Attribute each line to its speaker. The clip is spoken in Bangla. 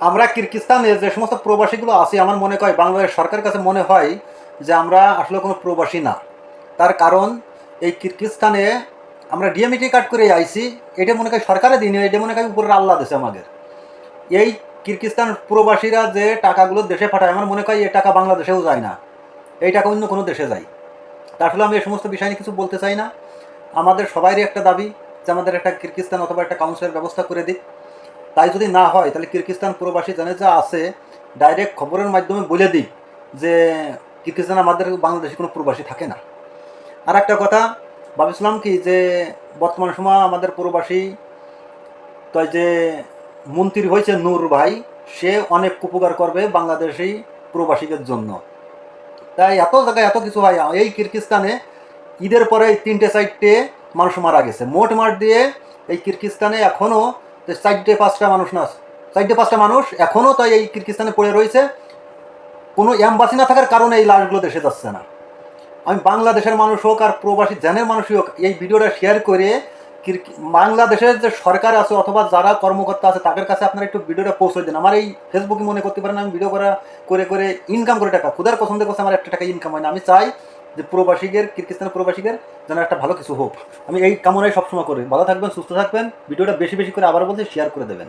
Speaker 1: আমরা কিরগিজস্তানে যে সমস্ত প্রবাসীগুলো আছি, আমার মনে হয় বাংলাদেশ সরকারের কাছে মনে হয় যে আমরা আসলে কোনো প্রবাসী না। তার কারণ এই কিরগিজস্তানে আমরা ডিএমইটি কার্ড করে আইছি, এটা মনে হয় সরকারে দিনে, এটা মনে হয় উপরের আল্লাহ দেশে আমাদের। এই কিরগিজস্তান প্রবাসীরা যে টাকাগুলো দেশে পাঠায়, আমার মনে হয় এই টাকা বাংলাদেশেও যায় না, এই টাকা অন্য কোনো দেশে যায়। তা আসলে আমি এই সমস্ত বিষয় নিয়ে কিছু বলতে চাই না। আমাদের সবারই একটা দাবি যে আমাদের একটা কিরগিজস্তান অথবা একটা কাউন্সিলের ব্যবস্থা করে দিক। তাই যদি না হয় তাহলে কিরগিজস্তান প্রবাসী জানে যা আছে ডাইরেক্ট খবরের মাধ্যমে বলে দিই যে কিরগিজস্তান আমাদের বাংলাদেশে কোনো প্রবাসী থাকে না। আর একটা কথা ভাবছিলাম কি যে বর্তমান সময় আমাদের প্রবাসী তো যে মন্ত্রী হয়েছে নূর ভাই, সে অনেক উপকার করবে বাংলাদেশি প্রবাসীদের জন্য। তাই এত জায়গায় এত কিছু হয়। এই কিরগিজস্তানে ঈদের পরে 3-4টে মানুষ মারা গেছে মোট মার দিয়ে। এই কিরগিজস্তানে এখনও 4-5টা মানুষ না, 4-5টা মানুষ এখনও তাই এই কিরগিজস্তানে পড়ে রয়েছে। কোনো অ্যাম্বাসি না থাকার কারণে এই লাশগুলো দেশে যাচ্ছে না। আমি বাংলাদেশের মানুষ হোক আর প্রবাসী জেনের মানুষই হোক, এই ভিডিওটা শেয়ার করে বাংলাদেশের যে সরকার আছে অথবা যারা কর্মকর্তা আছে তাদের কাছে আপনারা একটু ভিডিওটা পৌঁছে দেন। আমার এই ফেসবুকে মনে করতে পারেন আমি ভিডিও করে করে ইনকাম করে টাকা খুদার পছন্দের করছে, আমার একটা টাকা ইনকাম হয় না। আমি চাই যে প্রবাসীদের, কিরগিজস্তানের প্রবাসীদের যেন একটা ভালো কিছু হোক। আমি এই কামনাই সবসময় করি। ভালো থাকবেন, সুস্থ থাকবেন। ভিডিওটা বেশি বেশি করে আবার বলতে শেয়ার করে দেবেন।